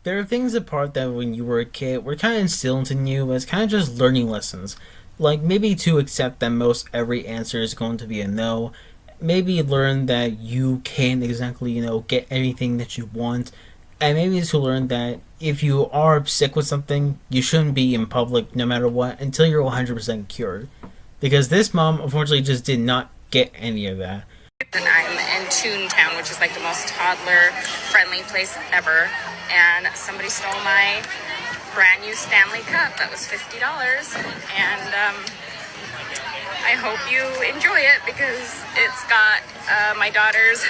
There are things apart that when you were a kid were kind of instilled in you as kind of just learning lessons. Like maybe to accept that most every answer is going to be a no. Maybe learn that you can't exactly, get anything that you want. And maybe to learn that if you are sick with something, you shouldn't be in public no matter what until you're 100% cured. Because this mom unfortunately just did not get any of that. And I'm in Toontown, which is like the most toddler-friendly place ever. And somebody stole my brand new Stanley cup that was $50. And I hope you enjoy it because it's got my daughter's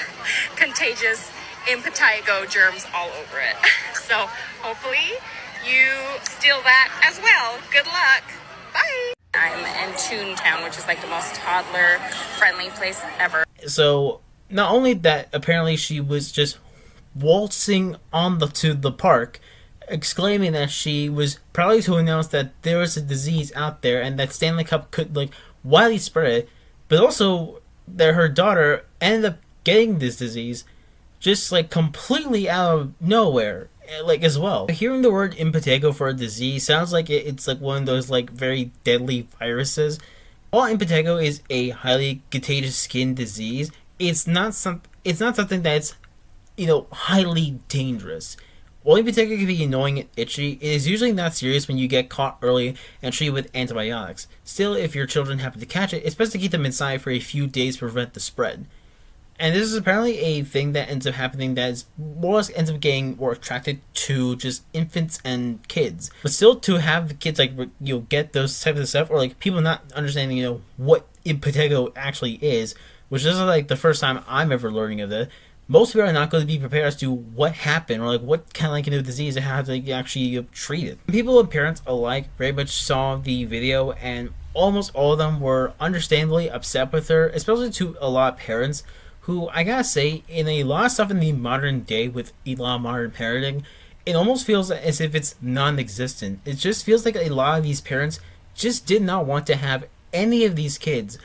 contagious impetigo germs all over it. So hopefully you steal that as well. Good luck. Bye. I'm in Toontown, which is like the most toddler-friendly place ever. So not only that, apparently she was just waltzing on to the park, exclaiming that she was proud to announce that there was a disease out there and that Stanley Cup could widely spread it, but also that her daughter ended up getting this disease just completely out of nowhere. As well. Hearing the word impetigo for a disease sounds like it's one of those very deadly viruses. While impetigo is a highly contagious skin disease, it's not something that's highly dangerous. While impetigo can be annoying and itchy, it is usually not serious when you get caught early and treated with antibiotics. Still, if your children happen to catch it, it's best to keep them inside for a few days to prevent the spread. And this is apparently a thing that ends up happening that is more or less ends up getting more attracted to just infants and kids. But still, to have the kids get those types of stuff, or people not understanding what impetigo actually is, which is the first time I'm ever learning of it. Most people are not going to be prepared as to what happened or what kind of disease and how to actually treat it. People and parents alike very much saw the video, and almost all of them were understandably upset with her, especially to a lot of parents who, I gotta say, in a lot of stuff in the modern day with a lot of modern parenting, it almost feels as if it's non-existent. It just feels like a lot of these parents just did not want to have any of these kids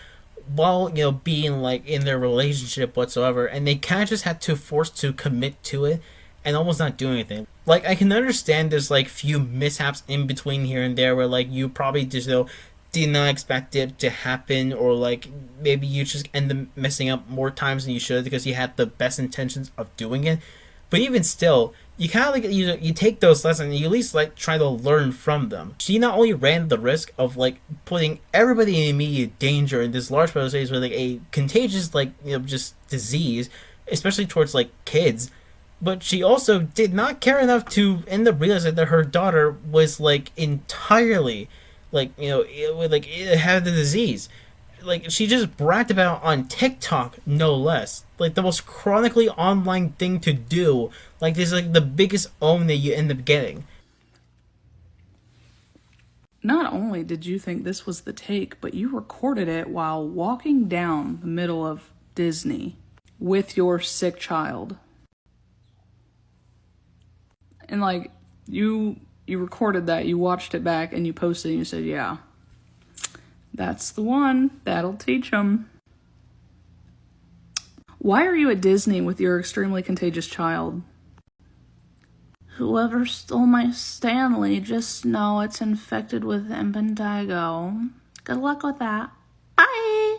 while, being in their relationship whatsoever, and they kind of just had to force to commit to it and almost not do anything. I can understand there's few mishaps in between here and there where you probably just did not expect it to happen, or maybe you just end up messing up more times than you should because you had the best intentions of doing it. But even still, you kind of you take those lessons and you at least try to learn from them. She not only ran the risk of putting everybody in immediate danger in this large part of the cities with a contagious just disease, especially towards kids, but she also did not care enough to end up realizing that her daughter was entirely it had the disease. She just bragged about on TikTok, no less. The most chronically online thing to do. This is the biggest own that you end up getting. Not only did you think this was the take, but you recorded it while walking down the middle of Disney with your sick child. And you recorded that, you watched it back, and you posted it, and you said, yeah, that's the one. That'll teach them. Why are you at Disney with your extremely contagious child? Whoever stole my Stanley, just know it's infected with impetigo. Good luck with that. Bye!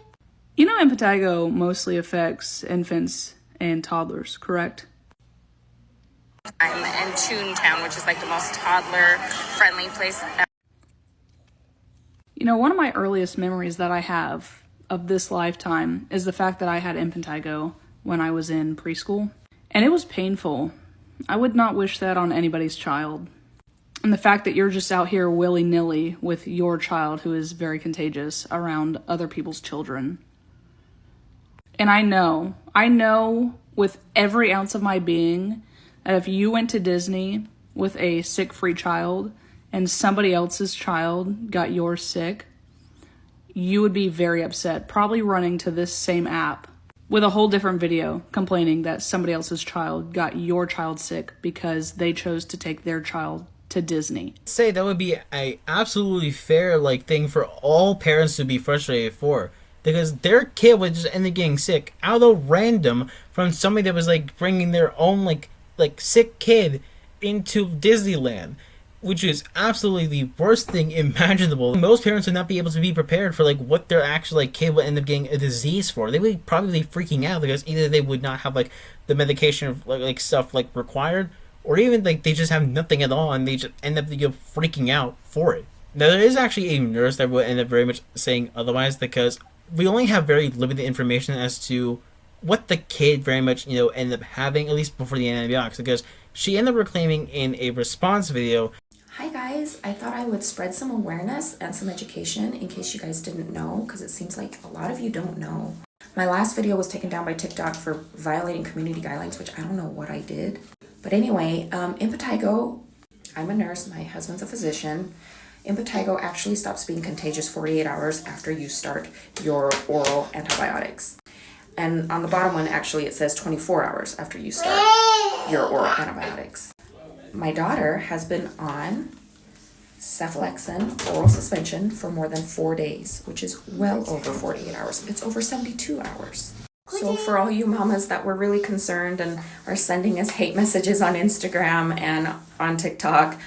Impetigo mostly affects infants and toddlers, correct? I'm in Toontown, which is the most toddler-friendly place ever. One of my earliest memories that I have of this lifetime is the fact that I had impetigo when I was in preschool. And it was painful. I would not wish that on anybody's child. And the fact that you're just out here willy-nilly with your child who is very contagious around other people's children. And I know with every ounce of my being that if you went to Disney with a sick-free child and somebody else's child got yours sick, you would be very upset, probably running to this same app with a whole different video complaining that somebody else's child got your child sick because they chose to take their child to Disney. Say that would be a absolutely fair thing for all parents to be frustrated for, because their kid would just end up getting sick out of random from somebody that was bringing their own sick kid into Disneyland, which is absolutely the worst thing imaginable. Most parents would not be able to be prepared for like what their actual like kid would end up getting a disease for. They would probably be freaking out because either they would not have like the medication of like stuff like required, or even like they just have nothing at all and they just end up freaking out for it. Now there is actually a nurse that would end up very much saying otherwise because we only have very limited information as to what the kid very much ended up having, at least before the antibiotics, because she ended up proclaiming in a response video. Hi guys, I thought I would spread some awareness and some education in case you guys didn't know, because it seems like a lot of you don't know. My last video was taken down by TikTok for violating community guidelines, which I don't know what I did. But anyway, impetigo, I'm a nurse, my husband's a physician. Impetigo actually stops being contagious 48 hours after you start your oral antibiotics. And on the bottom one, actually, it says 24 hours after you start your oral antibiotics. My daughter has been on cephalexin oral suspension for more than 4 days, which is well over 48 hours. It's over 72 hours. So for all you mamas that were really concerned and are sending us hate messages on Instagram and on TikTok,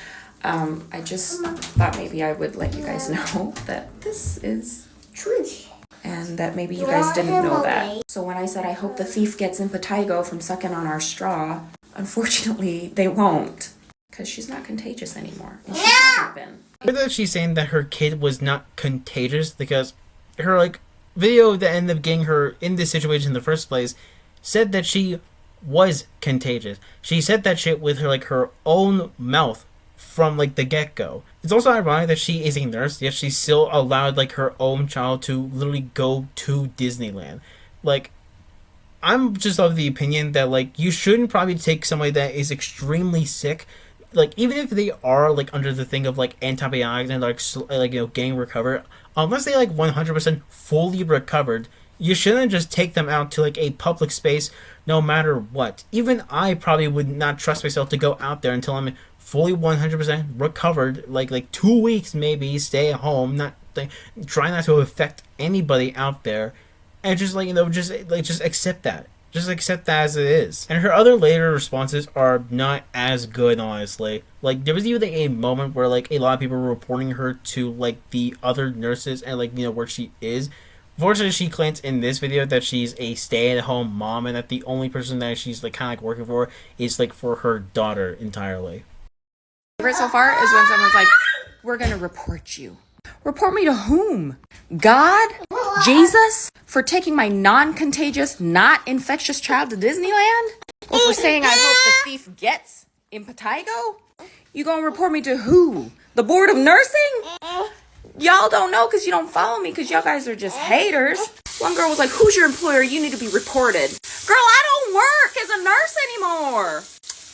I just thought maybe I would let you guys know that this is true. And that maybe you guys didn't know that. So when I said I hope the thief gets impetigo from sucking on our straw, unfortunately they won't. Because she's not contagious anymore. And she hasn't been. I heard that she's saying that her kid was not contagious because her like video that ended up getting her in this situation in the first place said that she was contagious. She said that shit with her like her own mouth from like the get-go. It's also ironic that she is a nurse, yet she still allowed like her own child to literally go to Disneyland. Like, I'm just of the opinion that like you shouldn't probably take somebody that is extremely sick, like even if they are like under the thing of like antibiotics and like getting recovered, unless they like 100% fully recovered, you shouldn't just take them out to like a public space no matter what. Even I probably would not trust myself to go out there until I'm fully 100% recovered, like 2 weeks maybe, stay at home, not try not to affect anybody out there, and just just accept that. Just accept that as it is. And her other later responses are not as good, honestly. Like, there was even a moment where like a lot of people were reporting her to like the other nurses and like where she is. Fortunately, she claims in this video that she's a stay-at-home mom and that the only person that she's like kind of like working for is like for her daughter entirely. Favorite so far is when someone's like, we're gonna report you. Report me to whom? God? Jesus? For taking my non-contagious, not infectious child to Disneyland? Or for saying I hope the thief gets impetigo? You gonna report me to who? The board of nursing? Y'all don't know because you don't follow me because y'all guys are just haters. One girl was like, who's your employer? You need to be reported. Girl, I don't work as a nurse anymore.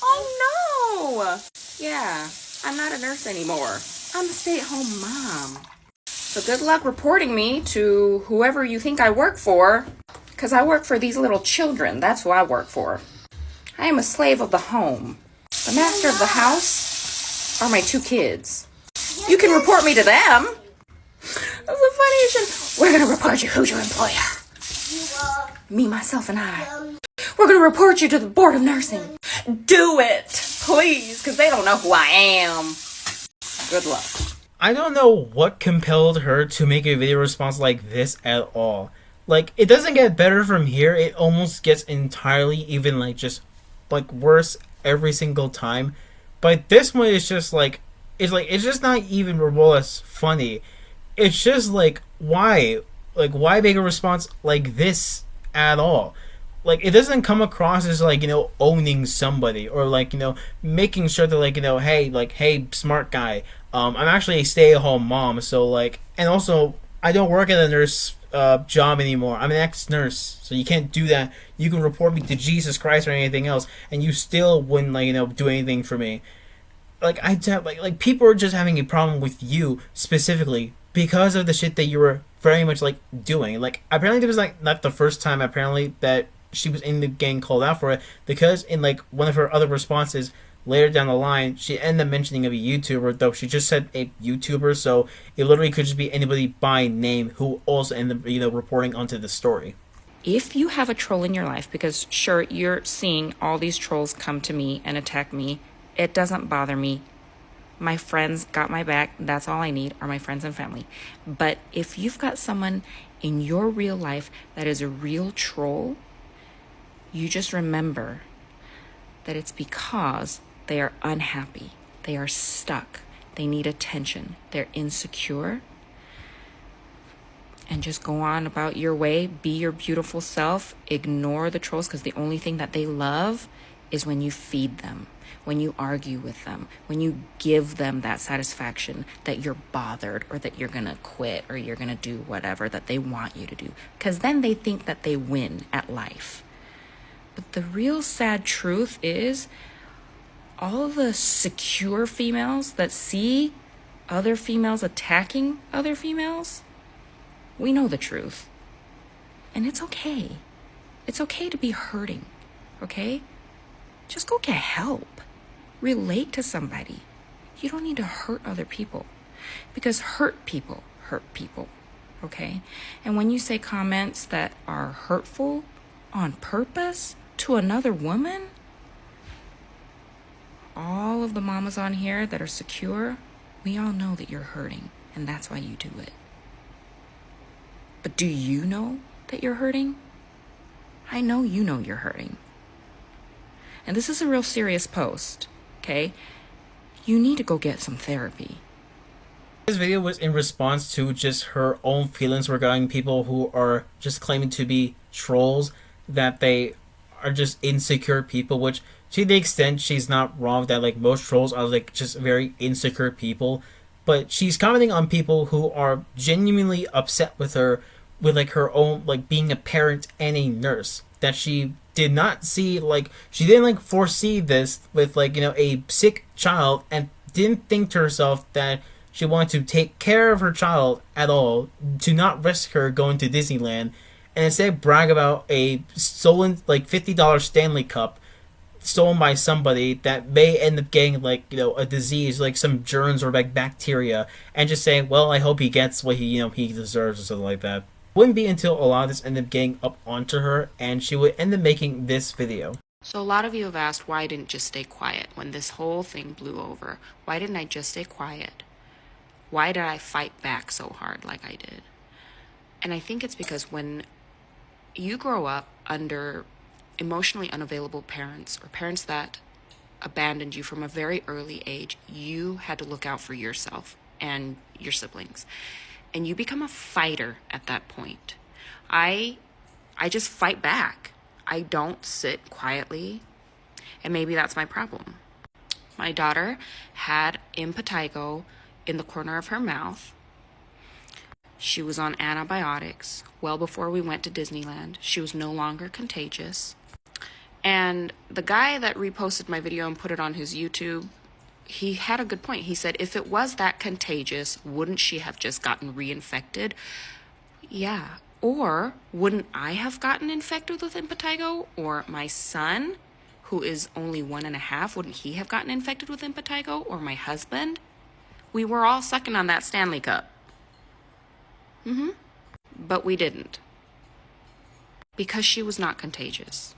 Oh no. Yeah, I'm not a nurse anymore. I'm a stay-at-home mom. So good luck reporting me to whoever you think I work for, because I work for these little children. That's who I work for. I am a slave of the home. The master of the house are my 2 kids. You can report me to them. That's the funniest shit. We're going to report you. Who's your employer? Me, myself, and I. We're going to report you to the board of nursing. Do it, please, because they don't know who I am. Good luck. I don't know what compelled her to make a video response like this at all. Like, it doesn't get better from here. It almost gets entirely even like just like worse every single time. But this one is just like it's just not even more or less funny. It's just like why make a response like this at all? Like, it doesn't come across as like owning somebody or like making sure that like hey smart guy, I'm actually a stay-at-home mom, so like, and also I don't work at a nurse job anymore. I'm an ex-nurse, so you can't do that. You can report me to Jesus Christ or anything else, and you still wouldn't like do anything for me. Like, like people are just having a problem with you specifically because of the shit that you were very much like doing. Like, apparently it was like not the first time apparently that she was in the getting called out for it, because in like one of her other responses later down the line, she ended up mentioning of a YouTuber, though she just said a YouTuber, so it literally could just be anybody by name who also ended up reporting onto the story. If you have a troll in your life, because sure, you're seeing all these trolls come to me and attack me It doesn't bother me. My friends got my back. That's all I need are my friends and family. But if you've got someone in your real life that is a real troll, you just remember that it's because they are unhappy. They are stuck. They need attention. They're insecure. And just go on about your way. Be your beautiful self. Ignore the trolls, because the only thing that they love is when you feed them, when you argue with them, when you give them that satisfaction that you're bothered or that you're going to quit or you're going to do whatever that they want you to do. Because then they think that they win at life. But the real sad truth is all the secure females that see other females attacking other females, we know the truth. And it's okay. It's okay to be hurting, okay? Just go get help. Relate to somebody. You don't need to hurt other people, because hurt people, okay? And when you say comments that are hurtful on purpose to another woman, all of the mamas on here that are secure, we all know that you're hurting, and that's why you do it. But do you know that you're hurting? I know you know you're hurting. And this is a real serious post, okay? You need to go get some therapy. This video was in response to just her own feelings regarding people who are just claiming to be trolls, that they are just insecure people, which to the extent she's not wrong that like most trolls are like just very insecure people, but she's commenting on people who are genuinely upset with her, with like her own like being a parent and a nurse, that she did not see, like she didn't like foresee this with like, you know, a sick child, and didn't think to herself that she wanted to take care of her child at all, to not risk her going to Disneyland, and instead brag about a stolen like $50 Stanley cup stolen by somebody that may end up getting like, you know, a disease like some germs or like bacteria, and just saying, well, I hope he gets what he, you know, he deserves or something like that. Wouldn't be until a lot of this ended up getting up onto her and she would end up making this video. So a lot of you have asked why I didn't just stay quiet when this whole thing blew over. Why didn't I just stay quiet? Why did I fight back so hard like I did? And I think it's because when you grow up under emotionally unavailable parents, or parents that abandoned you from a very early age, you had to look out for yourself and your siblings. And you become a fighter at that point. I just fight back. I don't sit quietly. And maybe that's my problem. My daughter had impetigo in the corner of her mouth. She was on antibiotics well before we went to Disneyland. She was no longer contagious. And the guy that reposted my video and put it on his YouTube, he had a good point. He said, if it was that contagious, wouldn't she have just gotten reinfected? Yeah. Or wouldn't I have gotten infected with impetigo? Or my son, who is only 1.5, wouldn't he have gotten infected with impetigo? Or my husband? We were all sucking on that Stanley cup. But we didn't. Because she was not contagious.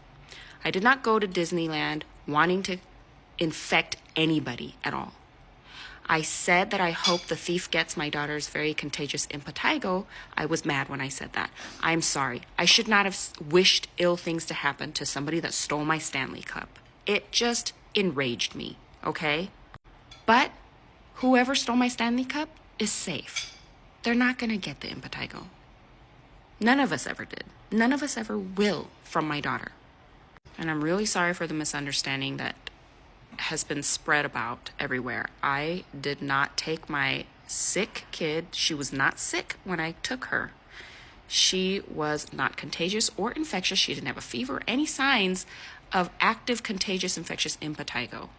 I did not go to Disneyland wanting to infect anybody at all. I said that I hope the thief gets my daughter's very contagious impetigo. I was mad when I said that. I'm sorry. I should not have wished ill things to happen to somebody that stole my Stanley cup. It just enraged me, okay? But whoever stole my Stanley cup is safe. They're not going to get the impetigo. None of us ever did. None of us ever will from my daughter. And I'm really sorry for the misunderstanding that has been spread about everywhere. I did not take my sick kid. She was not sick when I took her. She was not contagious or infectious. She didn't have a fever or any signs of active contagious infectious impetigo.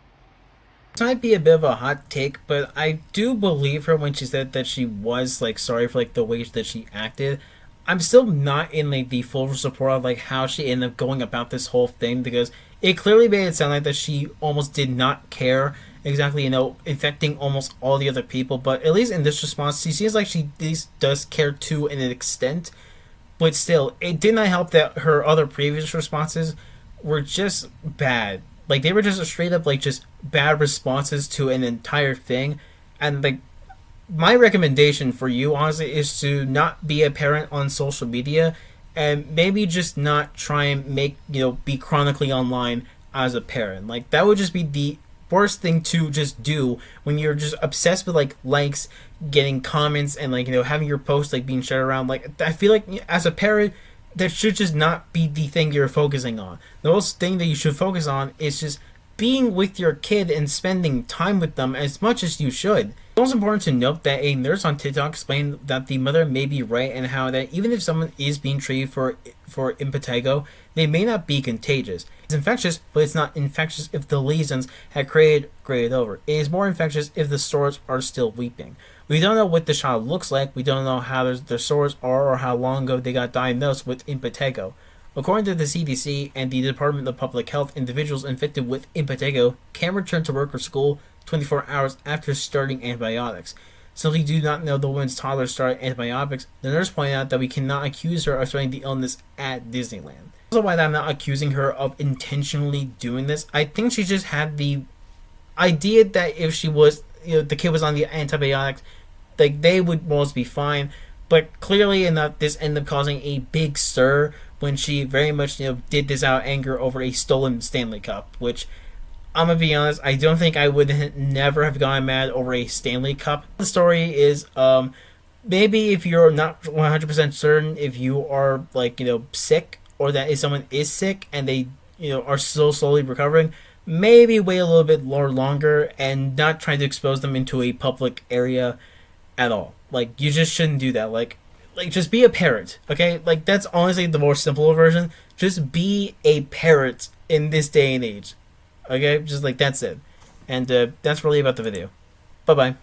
This might be a bit of a hot take, but I do believe her when she said that she was like sorry for like the way that she acted. I'm still not in like the full support of like how she ended up going about this whole thing, because it clearly made it sound like that she almost did not care exactly, you know, infecting almost all the other people. But at least in this response, she seems like she at least does care to an extent. But still, it did not help that her other previous responses were just bad. Like, they were just straight up, like, just bad responses to an entire thing. And, like, my recommendation for you, honestly, is to not be a parent on social media, and maybe just not try and make, be chronically online as a parent. Like, that would just be the worst thing to just do when you're just obsessed with, like, likes, getting comments, and, like, having your post, like, being shared around. Like, I feel like as a parent, that should just not be the thing you're focusing on. The most thing that you should focus on is just being with your kid and spending time with them as much as you should. It's also important to note that a nurse on TikTok explained that the mother may be right, and how that even if someone is being treated for impetigo, they may not be contagious. It's infectious, but it's not infectious if the lesions had graded over. It is more infectious if the sores are still weeping. We don't know what the child looks like. We don't know how their sores are or how long ago they got diagnosed with impetigo. According to the CDC and the Department of Public Health, individuals infected with impetigo can return to work or school 24 hours after starting antibiotics. Since we do not know the woman's toddler started antibiotics, the nurse pointed out that we cannot accuse her of spreading the illness at Disneyland. Also, why I'm not accusing her of intentionally doing this, I think she just had the idea that if she was, the kid was on the antibiotics, like, they would most be fine. But clearly enough, this ended up causing a big stir when she very much, did this out of anger over a stolen Stanley Cup, which, I'm gonna be honest, I don't think I would never have gotten mad over a Stanley Cup. The story is, maybe if you're not 100% certain if you are, like, sick, or that if someone is sick and they, are still slowly recovering, maybe wait a little bit longer and not try to expose them into a public area at all. Like, you just shouldn't do that. Like just be a parent, okay? Like, that's honestly the more simple version. Just be a parent in this day and age, okay? Just, like, that's it. And that's really about the video. Bye-bye.